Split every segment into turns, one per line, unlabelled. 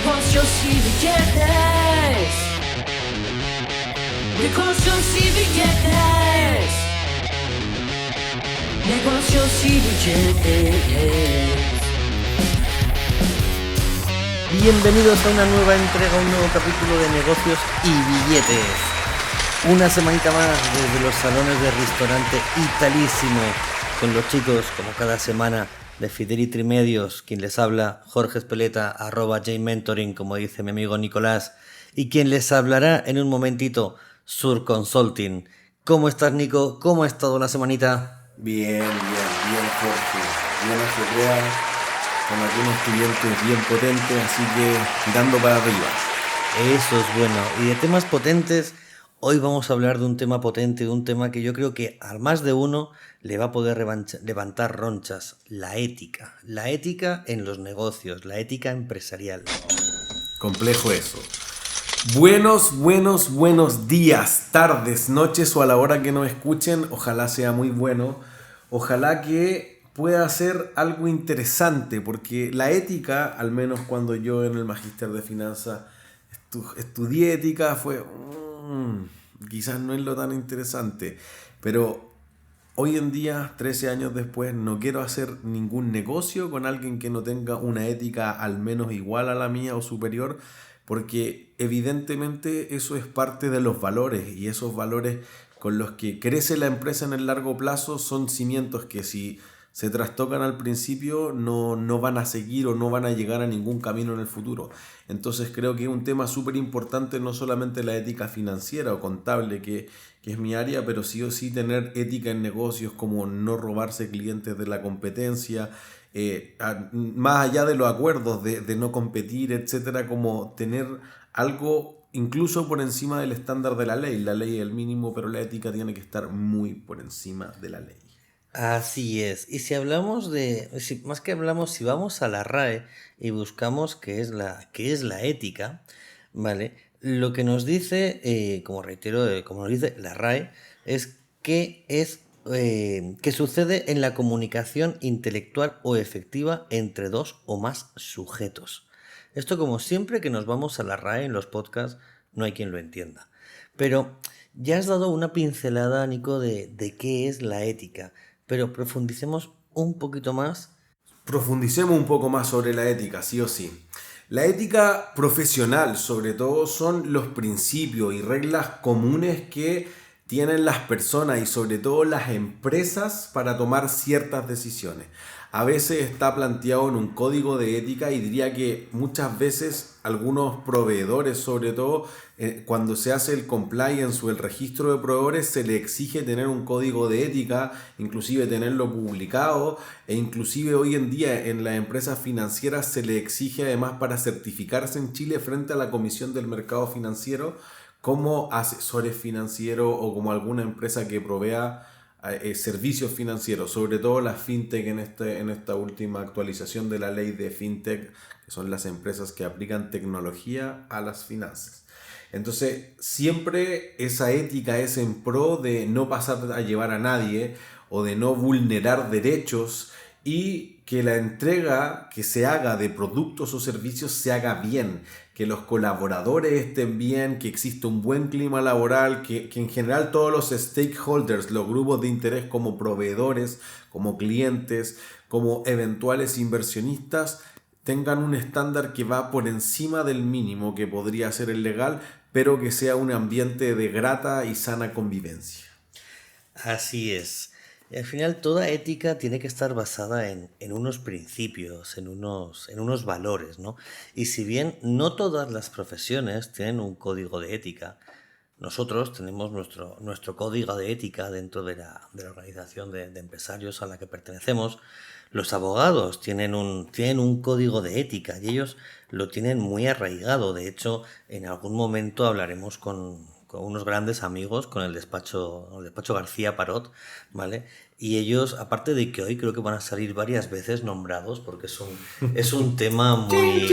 Negocios y billetes. Negocios y billetes. Negocios y billetes.
Bienvenidos a una nueva entrega, un nuevo capítulo de Negocios y Billetes. Una semanita más desde los salones del restaurante Italísimo, con los chicos, como cada semana, de Fidelity Medios, quien les habla, Jorge Espeleta, @jmentoring, como dice mi amigo Nicolás, y quien les hablará en un momentito, Sur Consulting. ¿Cómo estás, Nico? ¿Cómo ha estado la semanita?
Bien, Jorge. Bien ajetreado, con algunos clientes bien potentes, así que dando para arriba.
Eso es bueno. Y de temas potentes, hoy vamos a hablar de un tema potente, de un tema que yo creo que a más de uno le va a poder levantar ronchas. La ética. La ética en los negocios, la ética empresarial.
Complejo eso. Buenos días, tardes, noches o a la hora que nos escuchen. Ojalá sea muy bueno. Ojalá que pueda ser algo interesante, porque la ética, al menos cuando yo en el Magíster de Finanzas estudié ética, fue... quizás no es lo tan interesante, pero hoy en día, 13 años después, no quiero hacer ningún negocio con alguien que no tenga una ética al menos igual a la mía o superior, porque evidentemente eso es parte de los valores, y esos valores con los que crece la empresa en el largo plazo son cimientos que si se trastocan al principio no van a seguir o no van a llegar a ningún camino en el futuro. Entonces creo que es un tema súper importante, no solamente la ética financiera o contable, que es mi área, pero sí o sí tener ética en negocios, como no robarse clientes de la competencia, más allá de los acuerdos de no competir, etcétera, como tener algo incluso por encima del estándar de la ley. La ley es el mínimo, pero la ética tiene que estar muy por encima de la ley.
Así es. Y si hablamos más que hablamos, si vamos a la RAE y buscamos qué es la ética, ¿vale? Lo que nos dice, como reitero, como nos dice la RAE, es que sucede en la comunicación intelectual o efectiva entre dos o más sujetos. Esto, como siempre que nos vamos a la RAE en los podcasts, no hay quien lo entienda. Pero ya has dado una pincelada, Nico, de qué es la ética. Pero profundicemos un poquito más.
Profundicemos un poco más sobre la ética, sí o sí. La ética profesional, sobre todo, son los principios y reglas comunes que tienen las personas y sobre todo las empresas para tomar ciertas decisiones. A veces está planteado en un código de ética, y diría que muchas veces algunos proveedores, sobre todo cuando se hace el compliance o el registro de proveedores, se le exige tener un código de ética, inclusive tenerlo publicado, e inclusive hoy en día en las empresas financieras se le exige además para certificarse en Chile frente a la Comisión del Mercado Financiero como asesores financieros o como alguna empresa que provea servicios financieros, sobre todo las fintech en esta última actualización de la ley de fintech, que son las empresas que aplican tecnología a las finanzas. Entonces siempre esa ética es en pro de no pasar a llevar a nadie o de no vulnerar derechos, y que la entrega que se haga de productos o servicios se haga bien, que los colaboradores estén bien, que exista un buen clima laboral, que en general todos los stakeholders, los grupos de interés como proveedores, como clientes, como eventuales inversionistas, tengan un estándar que va por encima del mínimo que podría ser el legal, pero que sea un ambiente de grata y sana convivencia.
Así es. Y al final toda ética tiene que estar basada en unos principios, en unos valores, ¿no? Y si bien no todas las profesiones tienen un código de ética, nosotros tenemos nuestro código de ética dentro de la organización de empresarios a la que pertenecemos. Los abogados tienen un código de ética y ellos lo tienen muy arraigado. De hecho, en algún momento hablaremos con unos grandes amigos, con el despacho García Parot, ¿vale? Y ellos, aparte de que hoy creo que van a salir varias veces nombrados, porque es un tema muy...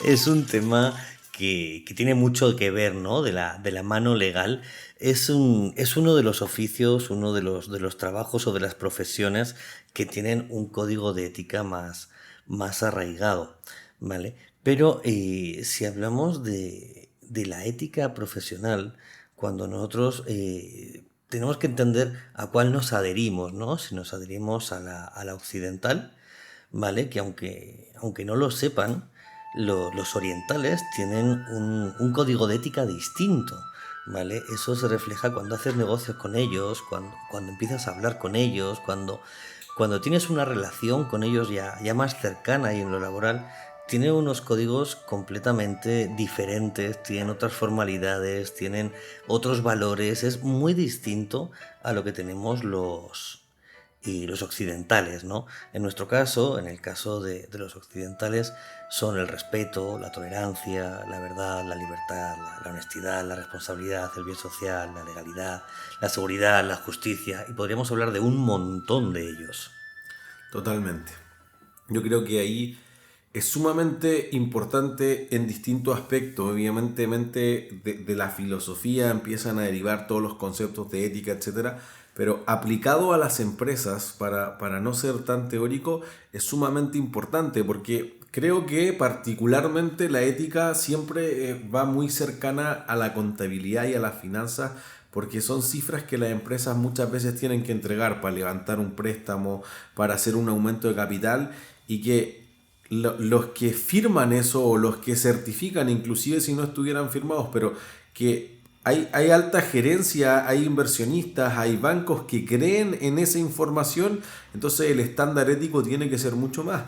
es un tema que tiene mucho que ver, ¿no? De la mano legal. Es uno de los oficios, uno de los trabajos o de las profesiones que tienen un código de ética más más arraigado, ¿vale? Pero si hablamos de la ética profesional, cuando nosotros tenemos que entender a cuál nos adherimos, ¿no? Si nos adherimos a la occidental, ¿vale? Que aunque no lo sepan, los orientales tienen un código de ética distinto, ¿vale? Eso se refleja cuando haces negocios con ellos, cuando empiezas a hablar con ellos, cuando tienes una relación con ellos ya más cercana y en lo laboral, tienen unos códigos completamente diferentes, tienen otras formalidades, tienen otros valores, es muy distinto a lo que tenemos los occidentales, ¿no? En nuestro caso, en el caso de los occidentales, son el respeto, la tolerancia, la verdad, la libertad, la honestidad, la responsabilidad, el bien social, la legalidad, la seguridad, la justicia, y podríamos hablar de un montón de ellos.
Totalmente. Yo creo que ahí es sumamente importante en distintos aspectos. Obviamente de la filosofía empiezan a derivar todos los conceptos de ética, etcétera, pero aplicado a las empresas, para no ser tan teórico, es sumamente importante porque creo que particularmente la ética siempre va muy cercana a la contabilidad y a las finanzas, porque son cifras que las empresas muchas veces tienen que entregar para levantar un préstamo, para hacer un aumento de capital, y que los que firman eso o los que certifican, inclusive si no estuvieran firmados, pero que hay alta gerencia, hay inversionistas, hay bancos que creen en esa información, entonces el estándar ético tiene que ser mucho más.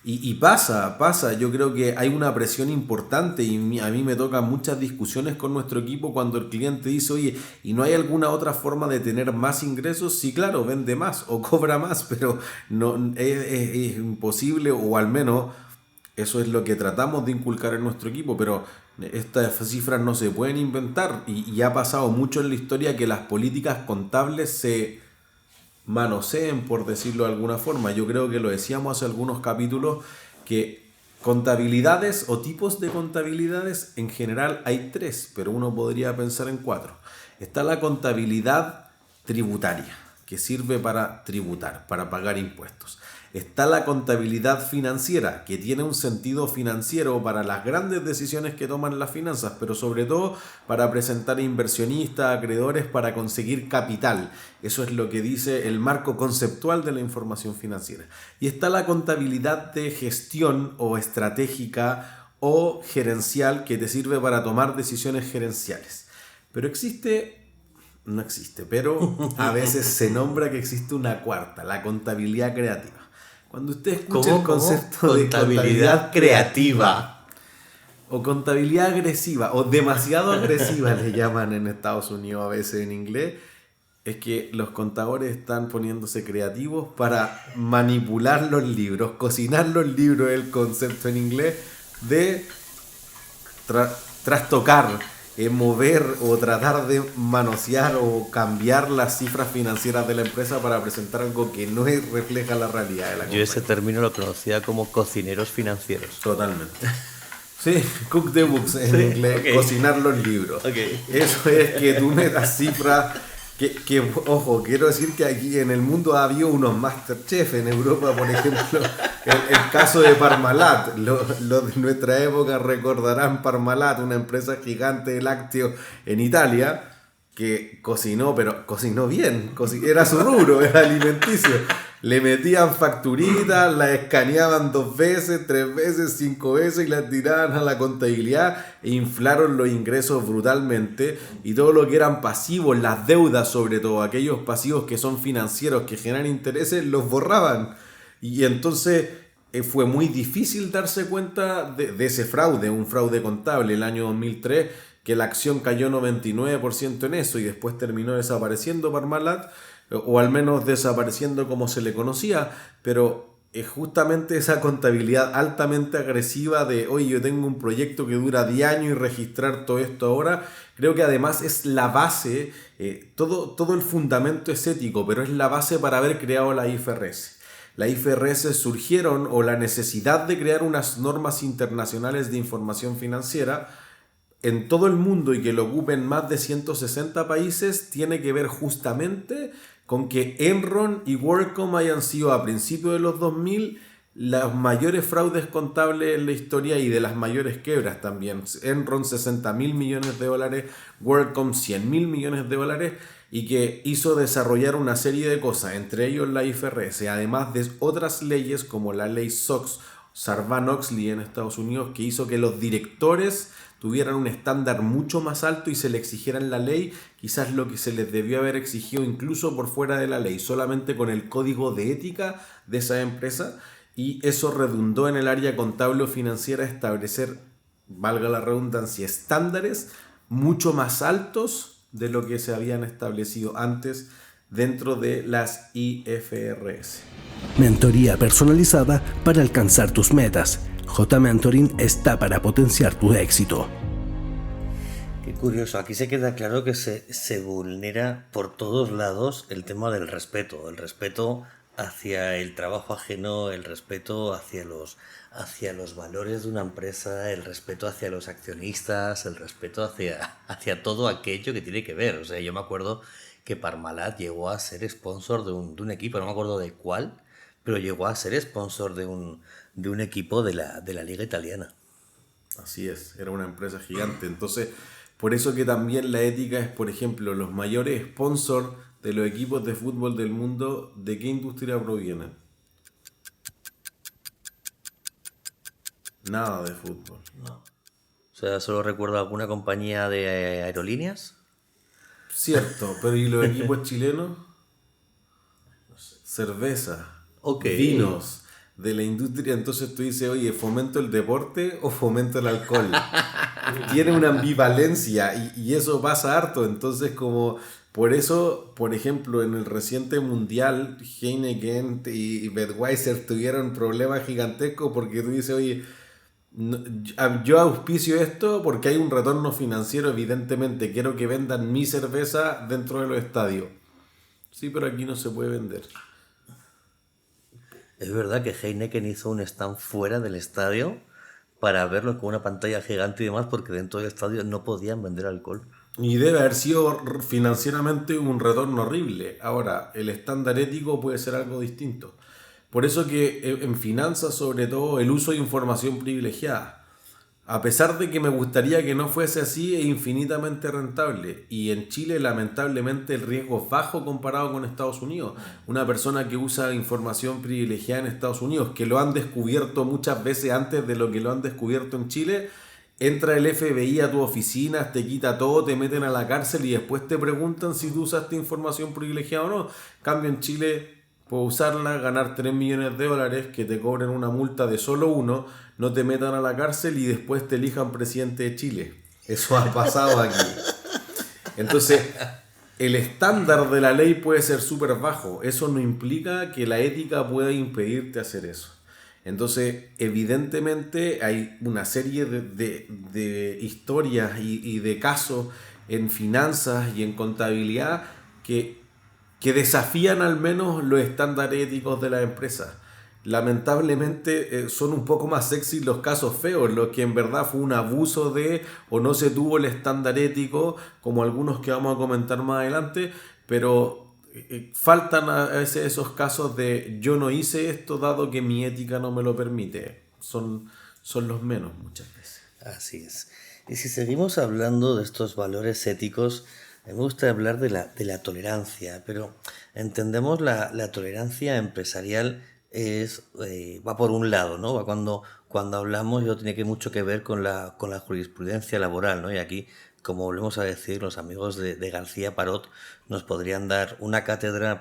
Y pasa, yo creo que hay una presión importante y a mí me tocan muchas discusiones con nuestro equipo cuando el cliente dice, oye, ¿y no hay alguna otra forma de tener más ingresos? Sí, claro, vende más o cobra más, pero no es imposible, o al menos eso es lo que tratamos de inculcar en nuestro equipo, pero estas cifras no se pueden inventar y ha pasado mucho en la historia que las políticas contables se manoseen, por decirlo de alguna forma. Yo creo que lo decíamos hace algunos capítulos, que contabilidades o tipos de contabilidades en general hay 3, pero uno podría pensar en 4. Está la contabilidad tributaria, que sirve para tributar, para pagar impuestos. Está la contabilidad financiera, que tiene un sentido financiero para las grandes decisiones que toman las finanzas, pero sobre todo para presentar a inversionistas, acreedores, para conseguir capital. Eso es lo que dice el marco conceptual de la información financiera. Y está la contabilidad de gestión o estratégica o gerencial, que te sirve para tomar decisiones gerenciales. Pero no existe, pero a veces se nombra que existe una cuarta, la contabilidad creativa. Cuando usted escucha el concepto de contabilidad creativa o contabilidad agresiva o demasiado agresiva le llaman en Estados Unidos a veces en inglés, es que los contadores están poniéndose creativos para manipular los libros, cocinar los libros, el concepto en inglés de trastocar, mover o tratar de manosear o cambiar las cifras financieras de la empresa para presentar algo que no refleja la realidad de la compañía.
Yo ese término lo conocía como cocineros financieros.
Totalmente. Sí, cook the books en inglés, okay. Cocinar los libros. Okay. Eso es que tú metas cifras que, ojo, quiero decir que aquí en el mundo ha habido unos Masterchef. En Europa, por ejemplo, el caso de Parmalat. Los de nuestra época recordarán Parmalat, una empresa gigante de lácteos en Italia, que cocinó, pero cocinó bien, era su rubro, era alimenticio. Le metían facturitas, la escaneaban 2 veces, 3 veces, 5 veces y la tiraban a la contabilidad e inflaron los ingresos brutalmente, y todo lo que eran pasivos, las deudas sobre todo, aquellos pasivos que son financieros, que generan intereses, los borraban. Y entonces fue muy difícil darse cuenta de ese fraude, un fraude contable, el año 2003, que la acción cayó 99% en eso y después terminó desapareciendo Parmalat, o al menos desapareciendo como se le conocía, pero es justamente esa contabilidad altamente agresiva de, oye, yo tengo un proyecto que dura 10 años y registrar todo esto ahora, creo que además es la base, todo el fundamento es ético, pero es la base para haber creado la IFRS. La IFRS surgieron, o la necesidad de crear unas normas internacionales de información financiera en todo el mundo y que lo ocupen más de 160 países, tiene que ver justamente con que Enron y WorldCom hayan sido a principios de los 2000 los mayores fraudes contables en la historia y de las mayores quiebras también. Enron, 60.000 millones de dólares, WorldCom, 100.000 millones de dólares, y que hizo desarrollar una serie de cosas, entre ellos la IFRS, además de otras leyes como la ley SOX, Sarbanes-Oxley en Estados Unidos, que hizo que los directores tuvieran un estándar mucho más alto y se le exigiera en la ley quizás lo que se les debió haber exigido incluso por fuera de la ley, solamente con el código de ética de esa empresa, y eso redundó en el área contable o financiera establecer, valga la redundancia, estándares mucho más altos de lo que se habían establecido antes dentro de las IFRS.
Mentoría personalizada para alcanzar tus metas. J-Mentoring está para potenciar tu éxito.
Qué curioso, aquí se queda claro que se vulnera por todos lados el tema del respeto. El respeto hacia el trabajo ajeno, el respeto hacia los valores de una empresa, el respeto hacia los accionistas, el respeto hacia todo aquello que tiene que ver. O sea, yo me acuerdo que Parmalat llegó a ser sponsor de un equipo, no me acuerdo de cuál, pero llegó a ser sponsor de un equipo de la liga italiana.
Así es, era una empresa gigante. Entonces, por eso que también la ética es, por ejemplo, los mayores sponsors de los equipos de fútbol del mundo, ¿de qué industria provienen? Nada de fútbol.
No. O sea, solo recuerdo alguna compañía de aerolíneas.
Cierto, pero ¿y los equipos chilenos? Cerveza,
Ok.
vinos, de la industria. Entonces tú dices, oye, ¿fomento el deporte o fomento el alcohol? Tiene una ambivalencia y eso pasa harto. Entonces, como por eso, por ejemplo, en el reciente mundial, Heineken y Budweiser tuvieron problemas gigantescos porque tú dices, oye, yo auspicio esto porque hay un retorno financiero, evidentemente. Quiero que vendan mi cerveza dentro de los estadios. Sí, pero aquí no se puede vender.
Es verdad que Heineken hizo un stand fuera del estadio para verlo con una pantalla gigante y demás, porque dentro del estadio no podían vender alcohol.
Y debe haber sido financieramente un retorno horrible. Ahora, el estándar ético puede ser algo distinto. Por eso que en finanzas, sobre todo, el uso de información privilegiada, a pesar de que me gustaría que no fuese así, es infinitamente rentable. Y en Chile, lamentablemente, el riesgo es bajo comparado con Estados Unidos. Una persona que usa información privilegiada en Estados Unidos, que lo han descubierto muchas veces antes de lo que lo han descubierto en Chile, entra el FBI a tu oficina, te quita todo, te meten a la cárcel y después te preguntan si tú usaste información privilegiada o no. En cambio, en Chile, puedes usarla, ganar 3 millones de dólares, que te cobren una multa de solo uno, no te metan a la cárcel y después te elijan presidente de Chile. Eso ha pasado aquí. Entonces, el estándar de la ley puede ser súper bajo. Eso no implica que la ética pueda impedirte hacer eso. Entonces, evidentemente hay una serie de historias y de casos en finanzas y en contabilidad que desafían al menos los estándares éticos de las empresas. Lamentablemente son un poco más sexy los casos feos, los que en verdad fue un abuso de o no se tuvo el estándar ético, como algunos que vamos a comentar más adelante, pero faltan a veces esos casos de yo no hice esto dado que mi ética no me lo permite. Son los menos muchas veces.
Así es. Y si seguimos hablando de estos valores éticos, me gusta hablar de la tolerancia, pero entendemos la tolerancia empresarial va por un lado, ¿no? Va cuando hablamos, tiene que mucho que ver con la jurisprudencia laboral, ¿no? Y aquí, como volvemos a decir, los amigos de García Parot nos podrían dar una cátedra,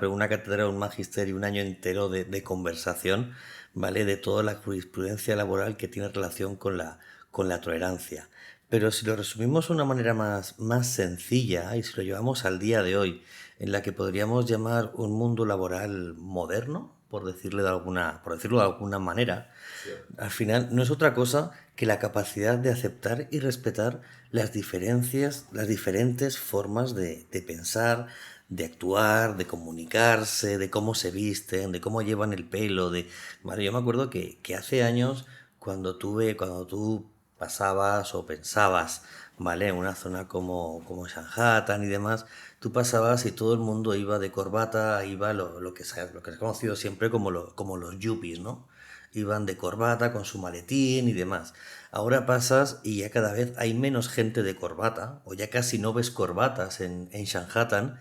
un magisterio, un año entero de conversación, ¿vale? De toda la jurisprudencia laboral que tiene relación con la tolerancia. Pero si lo resumimos de una manera más sencilla y si lo llevamos al día de hoy, en la que podríamos llamar un mundo laboral moderno, por decirlo de alguna manera, sí. Al final no es otra cosa que la capacidad de aceptar y respetar las diferentes formas de pensar, de actuar, de comunicarse, de cómo se visten, de cómo llevan el pelo. Vale, yo me acuerdo que hace años, cuando tú pasabas o pensabas, ¿vale? En una zona como Shanghái y demás, tú pasabas y todo el mundo iba de corbata, iba lo que se ha conocido siempre como los yuppies, ¿no? Iban de corbata con su maletín y demás. Ahora pasas y ya cada vez hay menos gente de corbata, o ya casi no ves corbatas en Shanghái,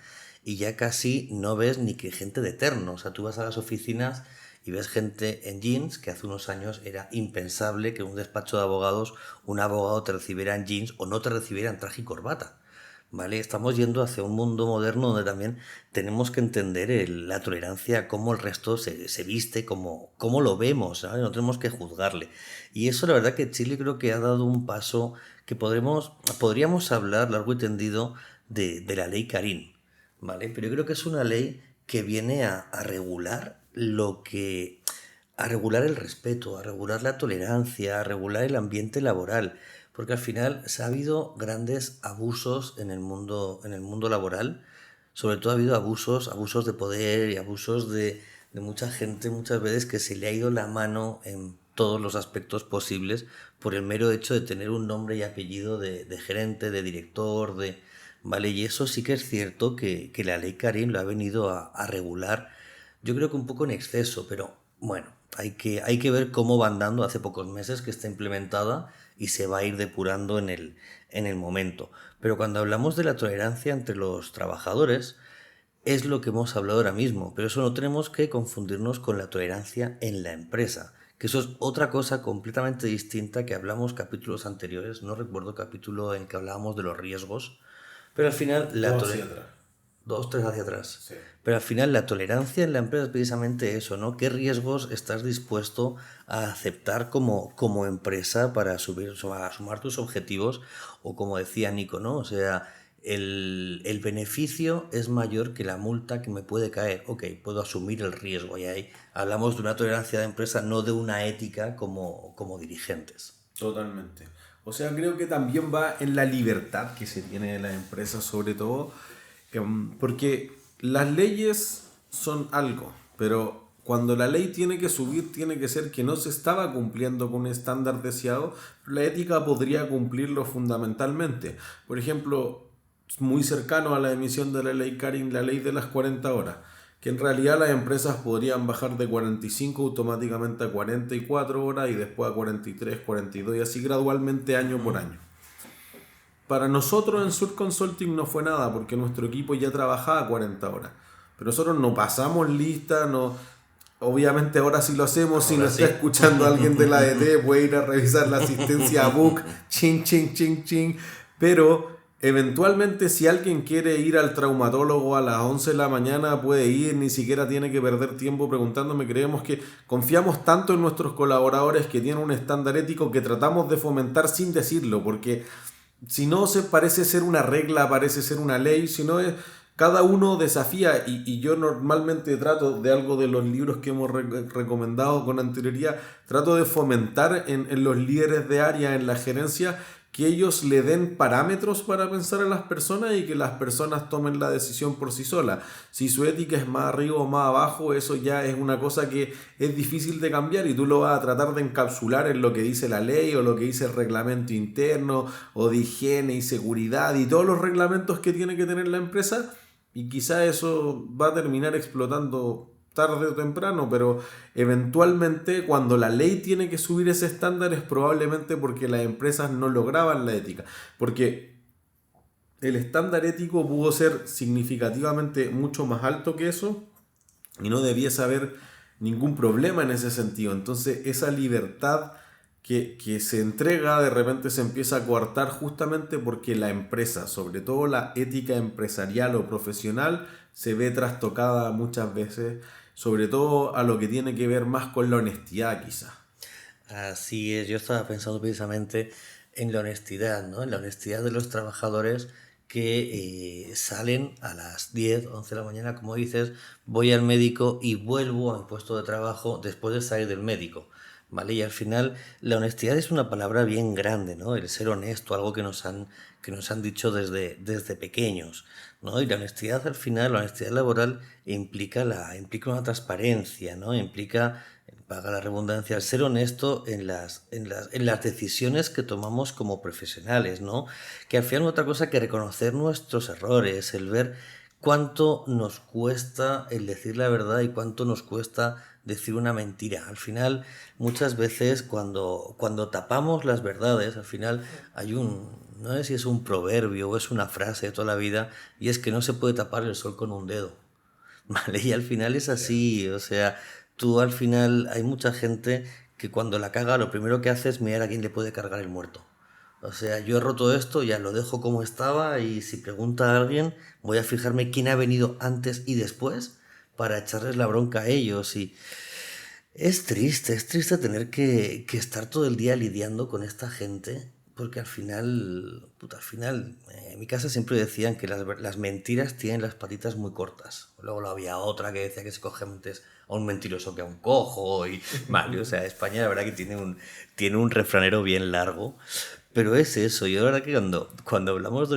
y ya casi no ves ni que gente de terno. O sea, tú vas a las oficinas y ves gente en jeans, que hace unos años era impensable que en un despacho de abogados un abogado te recibiera en jeans o no te recibiera en traje y corbata. ¿Vale? Estamos yendo hacia un mundo moderno donde también tenemos que entender la tolerancia, cómo el resto se viste, cómo lo vemos, ¿sabes? No tenemos que juzgarle. Y eso la verdad que Chile creo que ha dado un paso que podríamos hablar largo y tendido de la ley Carín, ¿vale? Pero yo creo que es una ley que viene a regular a regular el respeto, a regular la tolerancia, a regular el ambiente laboral, porque al final se ha habido grandes abusos en el mundo laboral, sobre todo ha habido abusos de poder y abusos de mucha gente muchas veces que se le ha ido la mano en todos los aspectos posibles por el mero hecho de tener un nombre y apellido de gerente, de director, ¿vale? Y eso sí que es cierto que la ley Karim lo ha venido a regular, yo creo que un poco en exceso, pero bueno, hay que ver cómo va andando. Hace pocos meses que está implementada y se va a ir depurando en el momento. Pero cuando hablamos de la tolerancia entre los trabajadores, es lo que hemos hablado ahora mismo, pero eso no tenemos que confundirnos con la tolerancia en la empresa, que eso es otra cosa completamente distinta que hablamos capítulos anteriores, no recuerdo capítulo en el que hablábamos de los riesgos, pero al final
Todo hacia atrás.
dos, tres hacia atrás.
Sí.
Pero al final la tolerancia en la empresa es precisamente eso, ¿no? ¿Qué riesgos estás dispuesto a aceptar como empresa para sumar tus objetivos? O como decía Nico, ¿no? O sea, el beneficio es mayor que la multa que me puede caer. Ok, puedo asumir el riesgo. Y ahí hablamos de una tolerancia de empresa, no de una ética como dirigentes.
Totalmente. O sea, creo que también va en la libertad que se tiene de las empresas, sobre todo, porque las leyes son algo, pero cuando la ley tiene que subir, tiene que ser que no se estaba cumpliendo con un estándar deseado, la ética podría cumplirlo fundamentalmente. Por ejemplo, muy cercano a la emisión de la ley Karin, la ley de las 40 horas, que en realidad las empresas podrían bajar de 45 automáticamente a 44 horas y después a 43, 42 y así gradualmente año por año. Para nosotros en Sur Consulting no fue nada porque nuestro equipo ya trabajaba 40 horas. Pero nosotros no pasamos lista, no. Obviamente ahora sí lo hacemos, si nos está escuchando alguien de la ADT puede ir a revisar la asistencia a Book, ching, ching, ching, ching. Pero eventualmente si alguien quiere ir al traumatólogo a las 11 de la mañana puede ir, ni siquiera tiene que perder tiempo preguntándome. Creemos que confiamos tanto en nuestros colaboradores que tienen un estándar ético que tratamos de fomentar sin decirlo, porque si no se parece ser una regla, parece ser una ley, si no es... Cada uno desafía y yo normalmente trato de algo de los libros que hemos recomendado con anterioridad, trato de fomentar en los líderes de área, en la gerencia, que ellos le den parámetros para pensar a las personas y que las personas tomen la decisión por sí solas. Si su ética es más arriba o más abajo, eso ya es una cosa que es difícil de cambiar y tú lo vas a tratar de encapsular en lo que dice la ley o lo que dice el reglamento interno o de higiene y seguridad y todos los reglamentos que tiene que tener la empresa. Y quizá eso va a terminar explotando tarde o temprano, pero eventualmente cuando la ley tiene que subir ese estándar es probablemente porque las empresas no lograban la ética. Porque el estándar ético pudo ser significativamente mucho más alto que eso y no debiese haber ningún problema en ese sentido. Entonces esa libertad que se entrega de repente se empieza a coartar justamente porque la empresa, sobre todo la ética empresarial o profesional, se ve trastocada muchas veces, sobre todo a lo que tiene que ver más con la honestidad quizás.
Así es, yo estaba pensando precisamente en la honestidad, ¿no? En la honestidad de los trabajadores que salen a las 10, 11 de la mañana, como dices, voy al médico y vuelvo a mi puesto de trabajo después de salir del médico. ¿Vale? Y al final la honestidad es una palabra bien grande, ¿no? El ser honesto, algo que nos han dicho desde pequeños, ¿no? Y la honestidad al final, la honestidad laboral implica una transparencia, ¿no? Implica valga la redundancia, el ser honesto en las decisiones que tomamos como profesionales, ¿no? Que al final no es otra cosa que reconocer nuestros errores, el ver cuánto nos cuesta el decir la verdad y cuánto nos cuesta decir una mentira. Al final, muchas veces cuando tapamos las verdades, al final no sé si es un proverbio o es una frase de toda la vida, y es que no se puede tapar el sol con un dedo. Vale, y al final es así, o sea, tú al final hay mucha gente que cuando la caga lo primero que hace es mirar a quién le puede cargar el muerto. O sea, yo he roto esto, ya lo dejo como estaba y si pregunta a alguien voy a fijarme quién ha venido antes y después para echarles la bronca a ellos y es triste tener que estar todo el día lidiando con esta gente, porque al final, puta, al final, en mi casa siempre decían que las mentiras tienen las patitas muy cortas. Luego había otra que decía que se coge antes a un mentiroso que a un cojo y vale, o sea, España la verdad que tiene un refranero bien largo, pero es eso. Yo la verdad que cuando hablamos de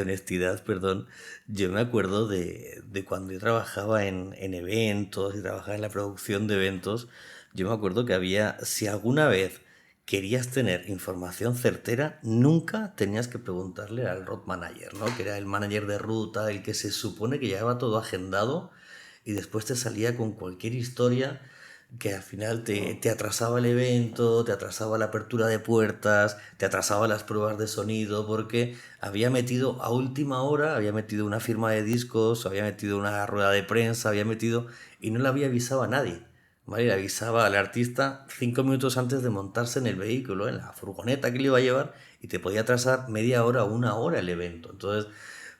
honestidad, perdón, yo me acuerdo de cuando yo trabajaba en eventos y trabajaba en la producción de eventos, yo me acuerdo que si alguna vez querías tener información certera, nunca tenías que preguntarle al road manager, ¿no? Que era el manager de ruta, el que se supone que llevaba todo agendado y después te salía con cualquier historia que al final te atrasaba el evento, te atrasaba la apertura de puertas, te atrasaba las pruebas de sonido, porque había metido a última hora, había metido una firma de discos, había metido una rueda de prensa, y no le había avisado a nadie. ¿Vale? Le avisaba al artista 5 minutos antes de montarse en el vehículo, en la furgoneta que le iba a llevar, y te podía atrasar media hora o una hora el evento. Entonces,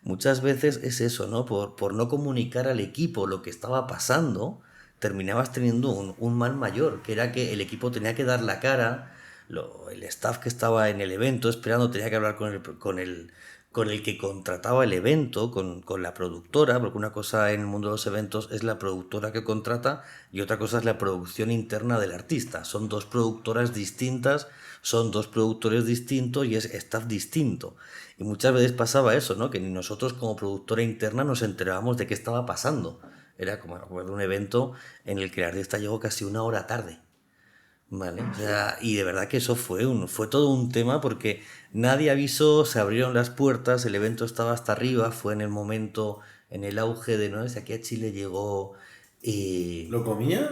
muchas veces es eso, ¿no? Por no comunicar al equipo lo que estaba pasando, terminabas teniendo un mal mayor, que era que el equipo tenía que dar la cara, el staff que estaba en el evento esperando tenía que hablar con el que contrataba el evento, con la productora, porque una cosa en el mundo de los eventos es la productora que contrata y otra cosa es la producción interna del artista. Son dos productoras distintas, son dos productores distintos y es staff distinto. Y muchas veces pasaba eso, ¿no? Que ni nosotros como productora interna nos enterábamos de qué estaba pasando. Era como, recuerdo, un evento en el que el artista llegó casi una hora tarde. Vale, o sea, y de verdad que eso fue todo un tema porque nadie avisó, se abrieron las puertas, el evento estaba hasta arriba, fue en el momento, en el auge de, ¿no? Desde aquí a Chile llegó y...
¿Lo comía?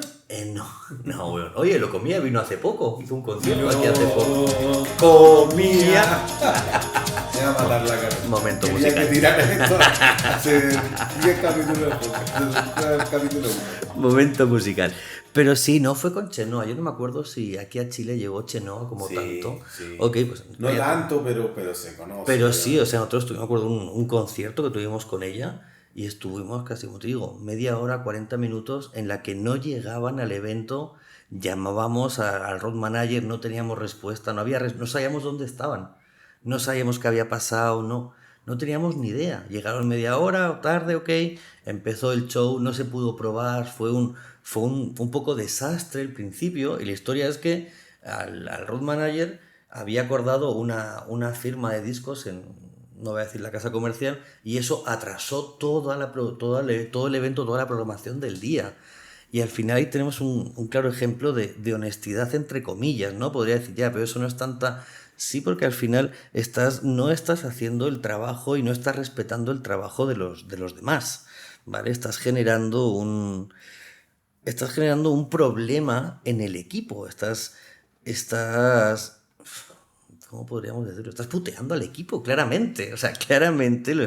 No, bueno, oye, lo comía, vino hace poco, hizo un concierto aquí hace poco. Comía.
Me va a matar la cara.
Momento
Quería
musical.
que tiraran esto hace 10 capítulos.
Momento musical. Pero sí, no fue con Chenoa. Yo no me acuerdo si aquí a Chile llegó Chenoa como tanto.
Sí.
Ok, pues
No tanto, pero se conoce.
pero sí, o sea, nosotros tuvimos, me acuerdo, un concierto que tuvimos con ella y estuvimos casi, como te digo, media hora, 40 minutos en la que no llegaban al evento, llamábamos al road manager, no teníamos respuesta, no sabíamos dónde estaban, no sabíamos qué había pasado, no teníamos ni idea. Llegaron media hora, tarde, ok, empezó el show, no se pudo probar, fue un poco desastre el principio y la historia es que al road manager había acordado una firma de discos no voy a decir la casa comercial, y eso atrasó todo el evento, toda la programación del día. Y al final ahí tenemos un claro ejemplo de honestidad entre comillas, ¿no? Podría decir, ya, pero eso no es tanta... Sí, porque al final no estás haciendo el trabajo y no estás respetando el trabajo de los demás, ¿vale? Estás generando un problema en el equipo, ¿cómo podríamos decirlo? Estás puteando al equipo, claramente. O sea, claramente le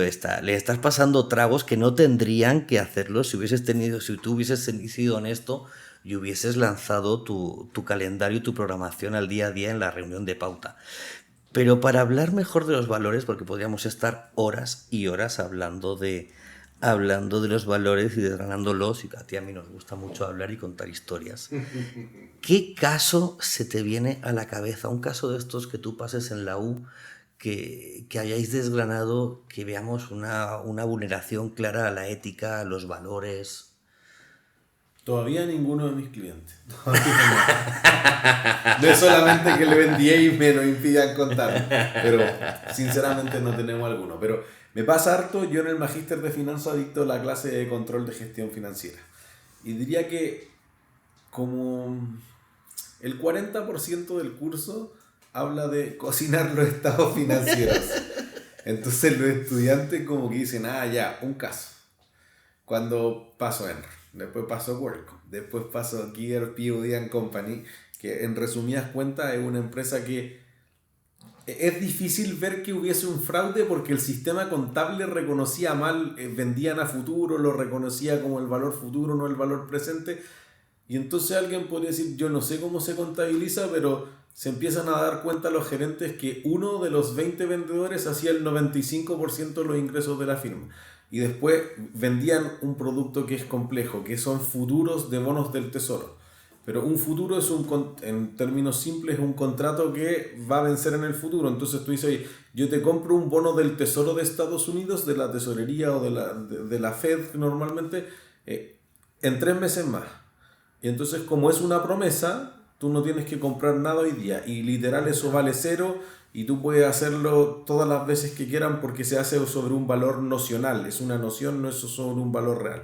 estás pasando tragos que no tendrían que hacerlo si tú hubieses sido honesto y hubieses lanzado tu calendario y tu programación al día a día en la reunión de pauta. Pero para hablar mejor de los valores, porque podríamos estar horas y horas hablando de los valores y desgranándolos, y a mí nos gusta mucho hablar y contar historias. ¿Qué caso se te viene a la cabeza? Un caso de estos que tú pases en la U, que hayáis desgranado, que veamos una vulneración clara a la ética, a los valores.
Todavía ninguno de mis clientes. No es solamente que le vendí y me lo impidan contar, pero sinceramente no tenemos alguno. Pero me pasa harto, yo en el Magíster de Finanzas dicto la clase de control de gestión financiera. Y diría que como el 40% del curso habla de cocinar los estados financieros. Entonces los estudiantes como que dicen, ya, un caso. Cuando pasó Enron, después pasó WorldCom, después pasó Gear, P.O.D. Company, que en resumidas cuentas es una empresa que es difícil ver que hubiese un fraude porque el sistema contable reconocía mal, vendían a futuro, lo reconocía como el valor futuro, no el valor presente. Y entonces alguien podría decir, yo no sé cómo se contabiliza, pero se empiezan a dar cuenta los gerentes que uno de los 20 vendedores hacía el 95% de los ingresos de la firma. Y después vendían un producto que es complejo, que son futuros de bonos del tesoro. Pero un futuro es en términos simples, es un contrato que va a vencer en el futuro. Entonces tú dices, oye, yo te compro un bono del Tesoro de Estados Unidos, de la tesorería o de la Fed normalmente, en 3 meses más. Y entonces como es una promesa, tú no tienes que comprar nada hoy día. Y literal eso vale 0 y tú puedes hacerlo todas las veces que quieran porque se hace sobre un valor nocional. Es una noción, no es sobre un valor real.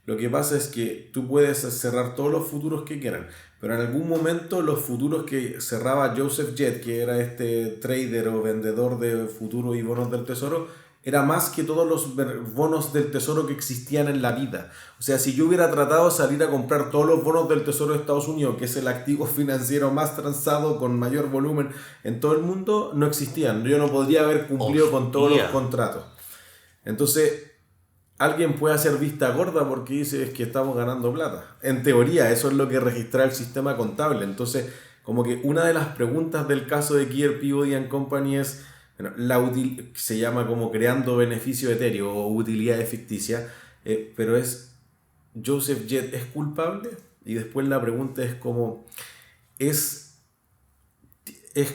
Lo que pasa es que tú puedes cerrar todos los futuros que quieran, pero en algún momento los futuros que cerraba Joseph Jett, que era este trader o vendedor de futuros y bonos del tesoro, era más que todos los bonos del tesoro que existían en la vida. O sea, si yo hubiera tratado de salir a comprar todos los bonos del tesoro de Estados Unidos, que es el activo financiero más transado con mayor volumen en todo el mundo, no existían. Yo no podría haber cumplido con todos los contratos. Entonces, alguien puede hacer vista gorda porque dice es que estamos ganando plata. En teoría, eso es lo que registra el sistema contable. Entonces, como que una de las preguntas del caso de Gear, P.O.D. Company es, se llama como creando beneficio etéreo o utilidades ficticias, pero es, ¿Joseph Jett es culpable? Y después la pregunta es como, ¿es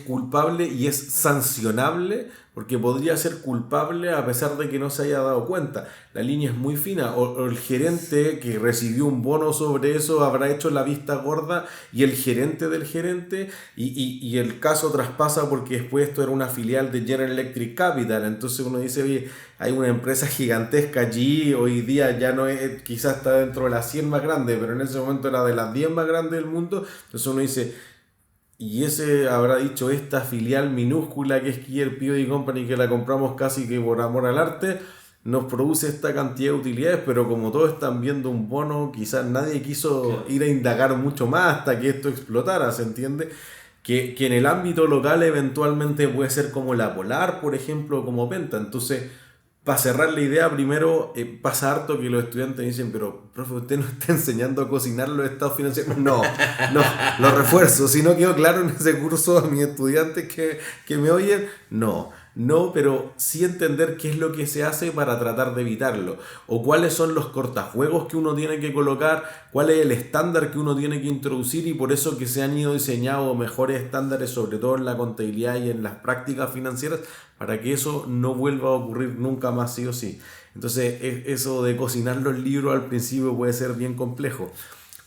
culpable y es sancionable? Porque podría ser culpable a pesar de que no se haya dado cuenta. La línea es muy fina. O el gerente que recibió un bono sobre eso habrá hecho la vista gorda y el gerente del gerente y el caso traspasa porque después esto era una filial de General Electric Capital. Entonces uno dice, oye, hay una empresa gigantesca allí, hoy día ya no es, quizás está dentro de las 100 más grandes, pero en ese momento era de las 10 más grandes del mundo. Entonces uno dice, y ese habrá dicho, esta filial minúscula que es Gear, P.O.D. Company, que la compramos casi que por amor al arte, nos produce esta cantidad de utilidades, pero como todos están viendo un bono, quizás nadie quiso ir a indagar mucho más hasta que esto explotara, ¿se entiende? Que en el ámbito local eventualmente puede ser como la Polar, por ejemplo, o como Penta. Entonces, para cerrar la idea, primero pasa harto que los estudiantes dicen, pero profe, ¿usted no está enseñando a cocinar los estados financieros? No, lo refuerzo. Si no quedó claro en ese curso a mis estudiantes que me oyen, no, pero sí entender qué es lo que se hace para tratar de evitarlo, o cuáles son los cortafuegos que uno tiene que colocar, cuál es el estándar que uno tiene que introducir, y por eso que se han ido diseñando mejores estándares, sobre todo en la contabilidad y en las prácticas financieras, para que eso no vuelva a ocurrir nunca más, sí o sí. Entonces, eso de cocinar los libros al principio puede ser bien complejo.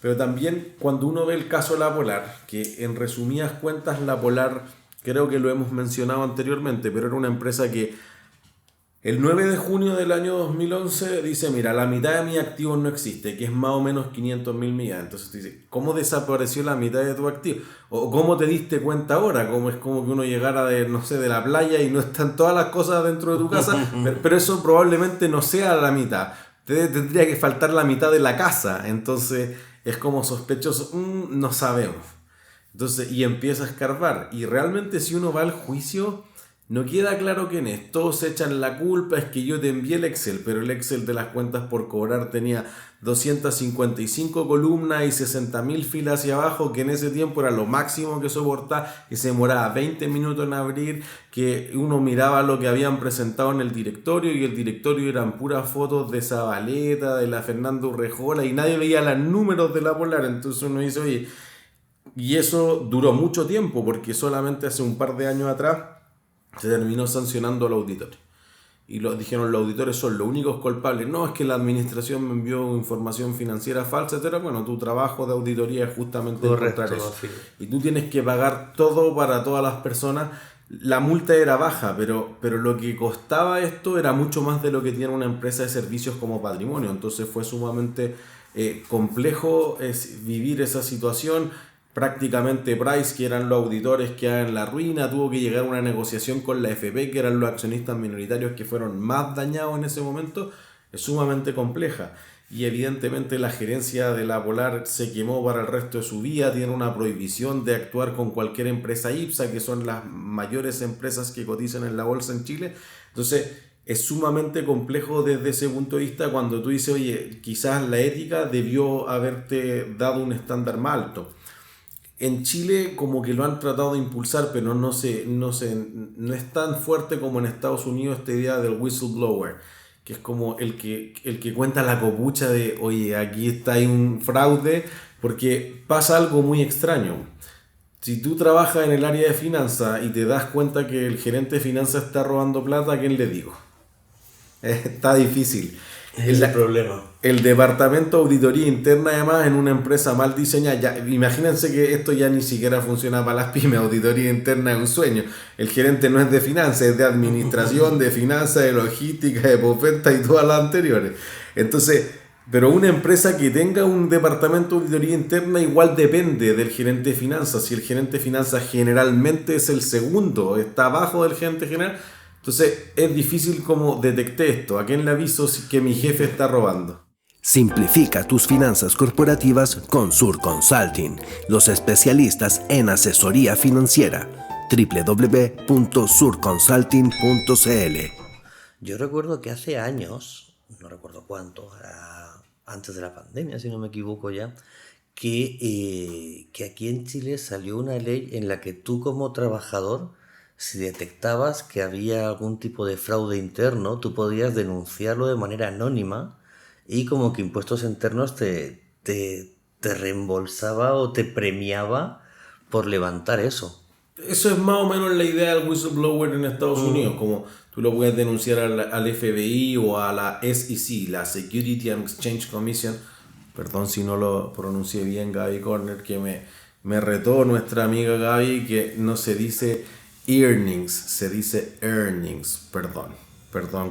Pero también cuando uno ve el caso La Polar, que en resumidas cuentas La Polar, creo que lo hemos mencionado anteriormente, pero era una empresa que el 9 de junio del año 2011 dice, mira, la mitad de mis activos no existe, que es más o menos 500.000 millones. Entonces te dice, ¿cómo desapareció la mitad de tu activo? ¿O cómo te diste cuenta ahora? ¿Cómo es como que uno llegara de la playa y no están todas las cosas dentro de tu casa? pero eso probablemente no sea la mitad. Tendría que faltar la mitad de la casa. Entonces es como sospechoso, no sabemos. Entonces, y empieza a escarbar. Y realmente si uno va al juicio, no queda claro quién es. Todos echan la culpa, es que yo te envié el Excel, pero el Excel de las cuentas por cobrar tenía 255 columnas y 60.000 filas hacia abajo, que en ese tiempo era lo máximo que soportaba, que se demoraba 20 minutos en abrir, que uno miraba lo que habían presentado en el directorio, y el directorio eran puras fotos de Zabaleta, de la Fernando Urrejola, y nadie veía los números de La Polar. Entonces uno dice, oye, y eso duró mucho tiempo, porque solamente hace un par de años atrás se terminó sancionando al auditorio. Y dijeron, los auditores son los únicos culpables. No, es que la administración me envió información financiera falsa, etc. Bueno, tu trabajo de auditoría es justamente encontrar eso. Sí. Y tú tienes que pagar todo para todas las personas. La multa era baja, pero lo que costaba esto era mucho más de lo que tiene una empresa de servicios como Patrimonio. Entonces fue sumamente complejo es vivir esa situación. Prácticamente Price, que eran los auditores que eran la ruina, tuvo que llegar a una negociación con la FP, que eran los accionistas minoritarios que fueron más dañados en ese momento. Es sumamente compleja. Y evidentemente la gerencia de la Polar se quemó para el resto de su vida, tiene una prohibición de actuar con cualquier empresa IPSA, que son las mayores empresas que cotizan en la bolsa en Chile. Entonces es sumamente complejo desde ese punto de vista cuando tú dices, oye, quizás la ética debió haberte dado un estándar más alto. En Chile como que lo han tratado de impulsar, pero no es tan fuerte como en Estados Unidos esta idea del whistleblower, que es como el que cuenta la copucha de, oye, aquí está ahí un fraude, porque pasa algo muy extraño. Si tú trabajas en el área de finanzas y te das cuenta que el gerente de finanzas está robando plata, ¿a quién le digo? Está difícil.
Es el problema.
El departamento de auditoría interna, además, en una empresa mal diseñada, ya, imagínense que esto ya ni siquiera funciona para las pymes. Auditoría interna es un sueño. El gerente no es de finanzas, es de administración, de finanzas, de logística, de postventa y todas las anteriores. Entonces, pero una empresa que tenga un departamento de auditoría interna igual depende del gerente de finanzas. Si el gerente de finanzas generalmente es el segundo, está abajo del gerente general, entonces es difícil como detecté esto. ¿A quién le aviso que mi jefe está robando?
Simplifica tus finanzas corporativas con Sur Consulting, los especialistas en asesoría financiera. www.surconsulting.cl.
Yo recuerdo que hace años, no recuerdo cuánto, antes de la pandemia, si no me equivoco ya, que aquí en Chile salió una ley en la que tú como trabajador, si detectabas que había algún tipo de fraude interno, tú podías denunciarlo de manera anónima y como que Impuestos Internos te reembolsaba o te premiaba por levantar eso.
Eso es más o menos la idea del whistleblower en Estados Unidos, como tú lo puedes denunciar al FBI o a la SEC, la Security and Exchange Commission. Perdón si no lo pronuncié bien, Gaby Corner, que me retó nuestra amiga Gaby, que no se dice earnings, se dice earnings. Perdón,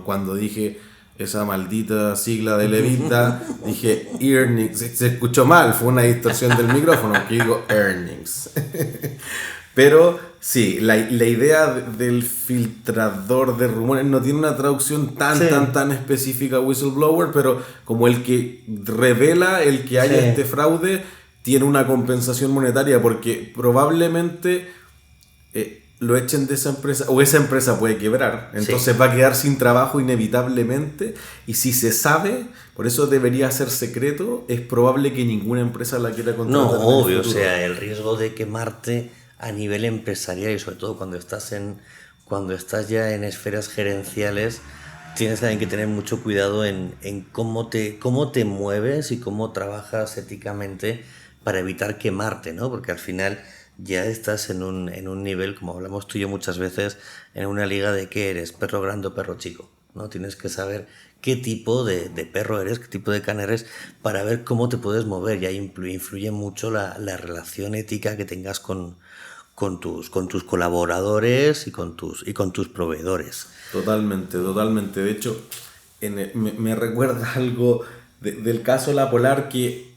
cuando dije esa maldita sigla de Levita, dije earnings, se escuchó mal, fue una distorsión del micrófono, que digo earnings. Pero sí, la idea del filtrador de rumores no tiene una traducción tan específica a whistleblower, pero como el que revela el que haya este fraude, tiene una compensación monetaria, porque probablemente lo echen de esa empresa, o esa empresa puede quebrar, entonces va a quedar sin trabajo inevitablemente, y si se sabe, por eso debería ser secreto, es probable que ninguna empresa la quiera contratar.
No, obvio, o sea, el riesgo de quemarte a nivel empresarial y sobre todo cuando estás ya en esferas gerenciales, tienes también que tener mucho cuidado en cómo te mueves y cómo trabajas éticamente para evitar quemarte, ¿no? Porque al final ya estás en un nivel, como hablamos tú y yo muchas veces, en una liga de qué eres, perro grande o perro chico, ¿no? Tienes que saber qué tipo de perro eres, qué tipo de can eres, para ver cómo te puedes mover. Y ahí influye mucho la relación ética que tengas con tus colaboradores y con tus proveedores.
Totalmente. De hecho, me recuerda algo del caso de la Polar, que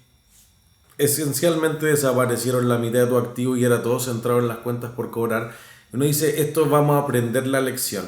esencialmente desaparecieron la mitad de tu activo y era todo centrado en las cuentas por cobrar. Uno dice, esto vamos a aprender la lección.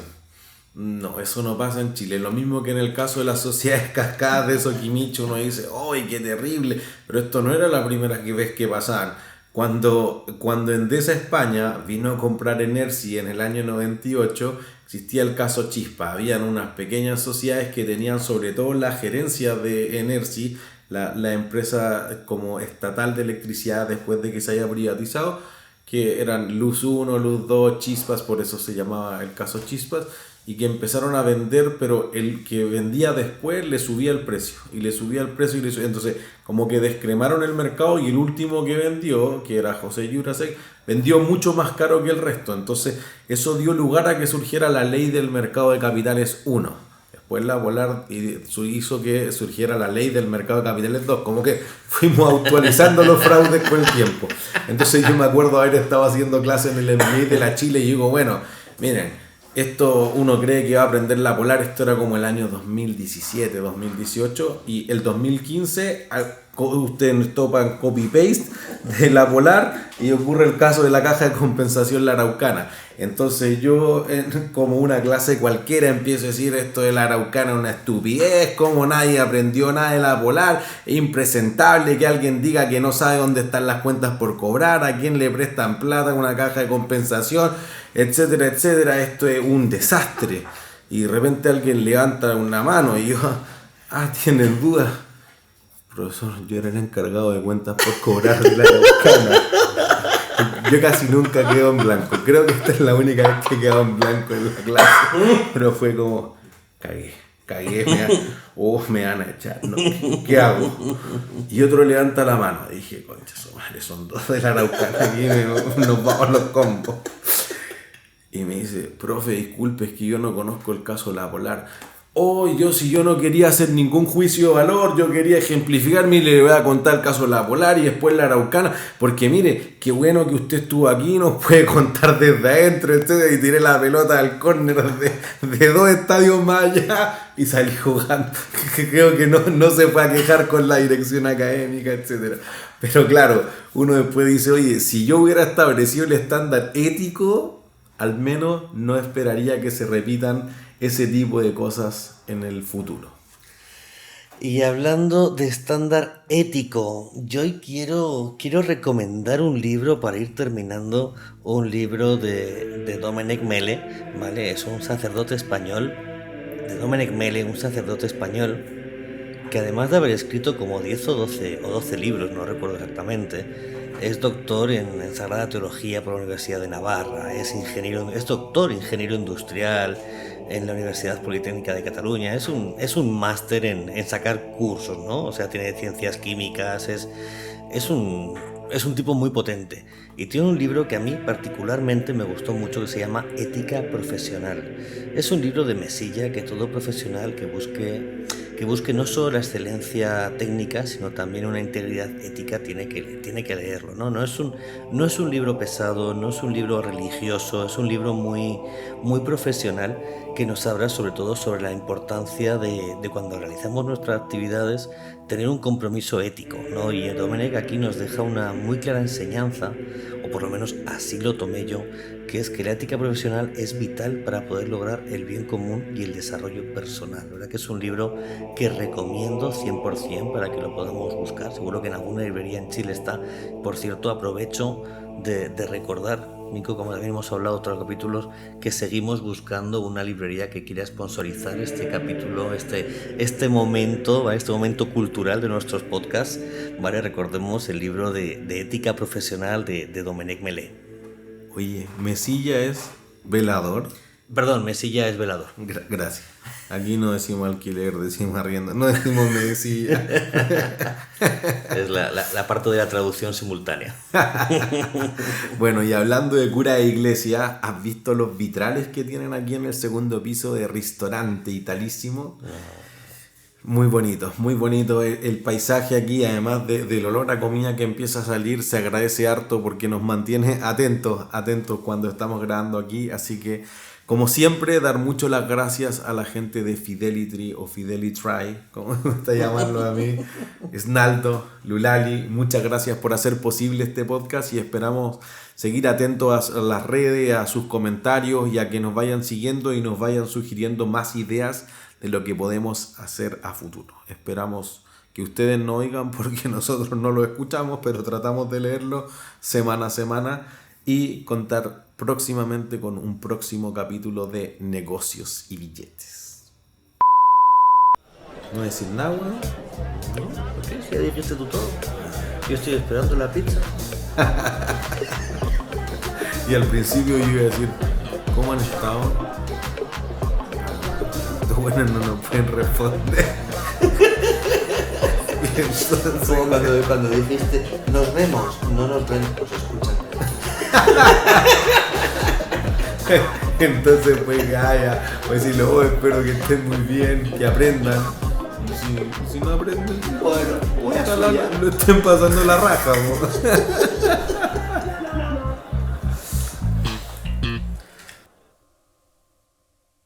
No, eso no pasa en Chile. Lo mismo que en el caso de las sociedades cascadas de Soquimich, uno dice, ¡ay, qué terrible! Pero esto no era la primera vez que pasaban. Cuando Endesa España vino a comprar Energy en el año 98, existía el caso Chispa. Habían unas pequeñas sociedades que tenían sobre todo la gerencia de Energy, la empresa como estatal de electricidad después de que se haya privatizado, que eran Luz 1, Luz 2, Chispas, por eso se llamaba el caso Chispas, y que empezaron a vender, pero el que vendía después le subía el precio, entonces como que descremaron el mercado, y el último que vendió, que era José Jurasek, vendió mucho más caro que el resto. Entonces eso dio lugar a que surgiera la ley del mercado de capitales 1. Después la Polar hizo que surgiera la ley del mercado de capitales 2, como que fuimos actualizando los fraudes con el tiempo. Entonces yo me acuerdo haber estado haciendo clases en el MBA de la Chile y digo, bueno, miren, esto uno cree que va a aprender la Polar, esto era como el año 2017, 2018, y el 2015 ustedes topan copy-paste de la Polar y ocurre el caso de la caja de compensación la Araucana. Entonces yo, como una clase cualquiera, empiezo a decir esto de la Araucana es una estupidez, como nadie aprendió nada de la Polar, es impresentable que alguien diga que no sabe dónde están las cuentas por cobrar, a quién le prestan plata en una caja de compensación, etcétera, etcétera. Esto es un desastre. Y de repente alguien levanta una mano y yo, ¿tienen dudas? Profesor, yo era el encargado de cuentas por cobrar de la Araucana. Yo casi nunca quedo en blanco. Creo que esta es la única vez que he quedado en blanco en la clase. Pero fue como, cagué, me van a echar, ¿no? ¿Qué hago? Y otro levanta la mano. Y dije, concha su madre, son dos de la Araucana, aquí nos vamos los combos. Y me dice, profe, disculpe, es que yo no conozco el caso de la Polar. Yo no quería hacer ningún juicio de valor, yo quería ejemplificar, mire, le voy a contar el caso de la Polar y después la Araucana, porque mire, qué bueno que usted estuvo aquí, nos puede contar desde adentro, y tiré la pelota al córner de 2 estadios más allá y salí jugando. Creo que no se fue a quejar con la dirección académica, etcétera. Pero claro, uno después dice, oye, si yo hubiera establecido el estándar ético, al menos no esperaría que se repitan ese tipo de cosas en el futuro.
Y hablando de estándar ético, yo hoy quiero recomendar un libro para ir terminando, un libro de Domènec Mele, ¿vale? Es un sacerdote español, de Domènec Mele, un sacerdote español, que además de haber escrito como 10 o 12 libros, no recuerdo exactamente, es doctor en Sagrada Teología por la Universidad de Navarra, es doctor ingeniero industrial en la Universidad Politécnica de Cataluña, es un máster en sacar cursos, ¿no? O sea, tiene ciencias químicas, es un tipo muy potente. Y tiene un libro que a mí particularmente me gustó mucho que se llama Ética Profesional. Es un libro de mesilla que todo profesional que busque no solo la excelencia técnica, sino también una integridad ética tiene que leerlo, ¿no? No es un libro pesado, no es un libro religioso, es un libro muy, muy profesional que nos habla sobre todo sobre la importancia de cuando realizamos nuestras actividades tener un compromiso ético, ¿no? Y Domènec aquí nos deja una muy clara enseñanza, o por lo menos así lo tomé yo, que es que la ética profesional es vital para poder lograr el bien común y el desarrollo personal. La verdad que es un libro que recomiendo 100% para que lo podamos buscar. Seguro que en alguna librería en Chile está. Por cierto, aprovecho de recordar, Nico, como también hemos hablado en otros capítulos, que seguimos buscando una librería que quiera sponsorizar este capítulo, este momento, ¿vale? Este momento cultural de nuestros podcasts, ¿vale? Recordemos el libro de ética profesional de Domènec Mele.
Oye, mesilla es velador.
Perdón, mesilla es velador.
Gracias. Aquí no decimos alquiler, decimos arriendo, no decimos mesilla.
Es la parte de la traducción simultánea.
Bueno, y hablando de cura de iglesia, ¿has visto los vitrales que tienen aquí en el segundo piso de Ristorante Italissimo? Muy bonito el paisaje aquí, además del olor a comida que empieza a salir, se agradece harto porque nos mantiene atentos cuando estamos grabando aquí, así que como siempre dar mucho las gracias a la gente de Fidelity o Fidelitry, como me gusta llamarlo a mí, Snaldo, Lulali, muchas gracias por hacer posible este podcast y esperamos seguir atentos a las redes, a sus comentarios y a que nos vayan siguiendo y nos vayan sugiriendo más ideas de lo que podemos hacer a futuro. Esperamos que ustedes no oigan porque nosotros no lo escuchamos, pero tratamos de leerlo semana a semana y contar próximamente con un próximo capítulo de Negocios y Billetes. ¿No decir nada, weón?
¿No? ¿Por qué? Si ya dijiste tú todo. Yo estoy esperando la pizza.
Y al principio yo iba a decir, ¿cómo han estado? Bueno, no nos pueden responder. Y entonces,
como cuando dijiste, nos vemos, no nos ven, os escuchan.
Entonces pues ya, pues si luego espero que estén muy bien, que aprendan. Si no aprenden,
Bueno,
lo estén pasando la raja, ¿no?